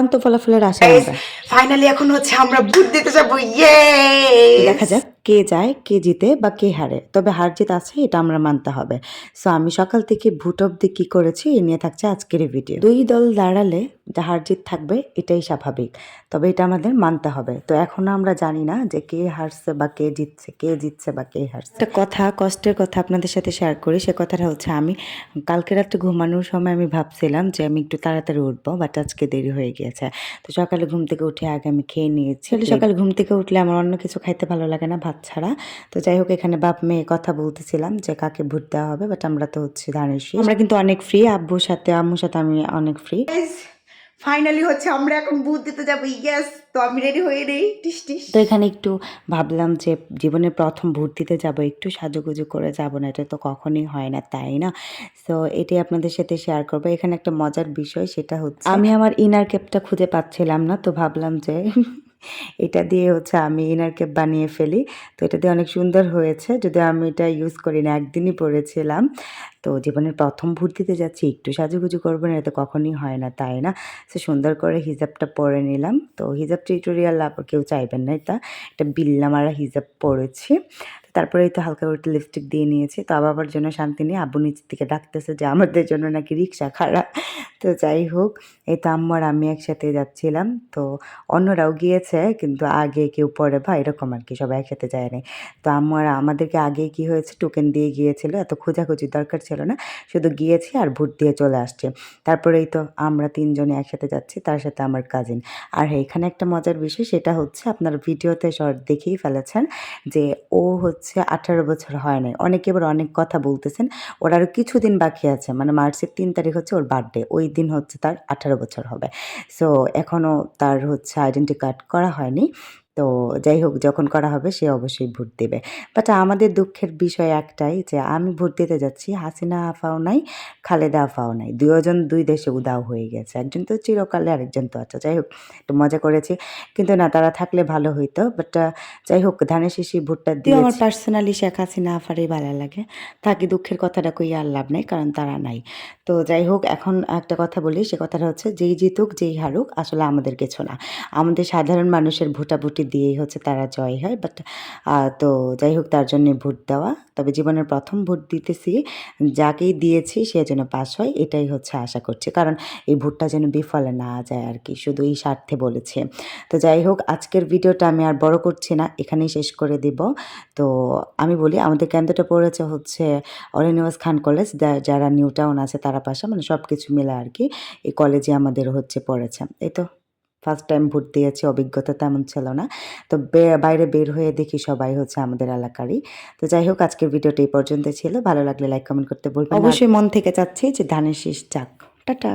চূড়ান্ত ফলাফলের আশায় আমরা ফাইনালি এখন হচ্ছে আমরা ভোট দিতে যাবো, ইয়ে। দেখা যাক কে যায় কে জিতে বা কে হারে, তবে হার জিত আছে এটা আমরা মানতে হবে। সো আমি সকাল থেকে ভোট অব্দি কি করেছি এ নিয়ে থাকছে আজকের এই ভিডিও। দুই দল দাঁড়ালে যা হার জিত থাকবে এটাই স্বাভাবিক, তবে এটা আমাদের মানতে হবে। তো এখনো আমরা জানি না যে কে হারছে বা কে জিতছে বা কে হারছে। একটা কথা, কষ্টের কথা আপনাদের সাথে শেয়ার করি। সে কথাটা হচ্ছে আমি কালকে রাত্রে ঘুমানোর সময় আমি ভাবছিলাম যে আমি একটু তাড়াতাড়ি উঠবো, বাট আজকে দেরি হয়ে গিয়েছে। তো সকালে ঘুম থেকে উঠে আগে আমি খেয়ে নিয়েছি। সকালে ঘুম থেকে উঠলে আমার অন্য কিছু খাইতে ভালো লাগে না ভাত ছাড়া। তো যাই হোক, এখানে বাপ মেয়ে কথা বলতেছিলাম যে কাকে ভোট দেওয়া হবে, বাট আমরা তো হচ্ছে ধানের শীষ, আমরা কিন্তু অনেক ফ্রি। আম্মুর সাথে আমি অনেক ফ্রি। ফাইনালি হচ্ছে আমরা এখন ভোট দিতে যাবো, ইয়েস। তো আমি রেডি হয়ে নেই, টিস টিস। তো এখানে একটু ভাবলাম যে জীবনের প্রথম ভোট দিতে যাবো, একটু সাজুগুজু করে যাবো না, এটা তো কখনই হয় না, তাই না? সো এটাই আপনাদের সাথে শেয়ার করবো। এখানে একটা মজার বিষয়, সেটা হচ্ছে আমি আমার ইনার ক্যাপটা খুঁজে পাচ্ছিলাম না, তো ভাবলাম যে এটা দিয়ে হচ্ছে আমি ইনার ক্যাপ বানিয়ে ফেলি। তো এটা দিয়ে অনেক সুন্দর হয়েছে, যদিও আমি এটা ইউজ করি না, একদিনই পরেছিলাম। তো জীবনের প্রথম ভোট দিতে যাচ্ছি, একটু সাজুগুজু করবো না, এটা তো কখনই হয় না, তাই না? সে সুন্দর করে হিজাবটা পরে নিলাম। তো হিজাব টিউটোরিয়াল কেউ চাইবেন না, এটা বিল্লা মারা হিজাব পরেছি। তারপরেই তো হালকা করে লিপস্টিক দিয়ে নিয়েছি। তো আবার জন্য শান্তি নেই, আব্বু নিচ থেকে ডাকতেছে যে আমাদের জন্য নাকি রিক্সা খারাপ। তো যাই হোক, এই তো আম্মু আর আমি একসাথে যাচ্ছিলাম। তো অন্যরাও গিয়েছে, কিন্তু আগে কেউ পরে বা এরকম আর কি, সবাই একসাথে যায় নাই। তো আম্মু আর আমাদেরকে আগে কি হয়েছে, টোকেন দিয়ে গিয়েছিল, এত খোঁজাখুঁজি দরকার ছিল না, শুধু গিয়েছি আর ভোট দিয়ে চলে আসছে। তারপরেই তো আমরা তিনজনে একসাথে যাচ্ছি, তার সাথে আমার কাজিন। আর এখানে একটা মজার বিষয়, সেটা হচ্ছে আপনারা ভিডিওতে শর্ট দেখেই ফেলেছেন যে ও হচ্ছে 18 বছর হয় নাই। অনেকে এবার অনেক কথা বলতেছেন, ওর আরও কিছুদিন বাকি আছে, মানে মার্চের 3 তারিখ হচ্ছে ওর বার্থডে, ওই দিন হচ্ছে তার 18 বছর হবে। সো এখনও তার হচ্ছে আইডেন্টি কার্ড করা হয়নি। তো যাই হোক, যখন করা হবে সে অবশ্যই ভোট দেবে। বাট আমাদের দুঃখের বিষয় একটাই, যে আমি ভোট দিতে যাচ্ছি, হাসিনা আফাও নাই, খালেদা আফাও নাই, দুজন দুই দেশে উদাও হয়ে গেছে। একজন তো চিরকালে, আরেকজন তো আছে। যাই হোক, একটু মজা করেছি, কিন্তু না, তারা থাকলে ভালো হইতো। বাট যাই হোক, ধানের শীষে ভোটটা দিয়ে আমার পার্সোনালি শেখ হাসিনা আফারই ভালো লাগে। থাকি দুঃখের কথাটা কই আর লাভ নেই, কারণ তারা নাই। তো যাই হোক, এখন একটা কথা বলি, সে কথাটা হচ্ছে যেই জিতুক যেই হারুক আসলে আমাদের কিছু না, আমাদের সাধারণ মানুষের ভোটাভুটি দিয়েই হচ্ছে তারা জয় হয়। বাট তো যাই হোক, তার জন্যে ভোট দেওয়া। তবে জীবনের প্রথম ভোট দিতেছি, যাকেই দিয়েছি সে যেন পাস হয়, এটাই হচ্ছে আশা করছি, কারণ এই ভোটটা যেন বিফলে না যায় আর কি, শুধু এই স্বার্থে বলেছে। তো যাই হোক, আজকের ভিডিওটা আমি আর বড় করছি না, এখানেই শেষ করে দিব। তো আমি বলি, আমাদের কেন্দ্রটা পড়েছে হচ্ছে অল ইউনিভার্স খান কলেজ, যারা নিউ টাউন আছে তারা পাশে, মানে সব কিছু মিলে আর কি এই কলেজে আমাদের হচ্ছে পড়েছে। এই তো ফার্স্ট টাইম ভোট দিয়েছি, অভিজ্ঞতা তেমন ছিল না। তো বাইরে বের হয়ে দেখি সবাই হচ্ছে আমাদের এলাকারই। তো যাই হোক, আজকের ভিডিওটা এই পর্যন্ত ছিল। ভালো লাগলে লাইক কমেন্ট করতে বলবেন না। অবশ্যই মন থেকে চাচ্ছি যে ধানের শীষ যাক। টাটা।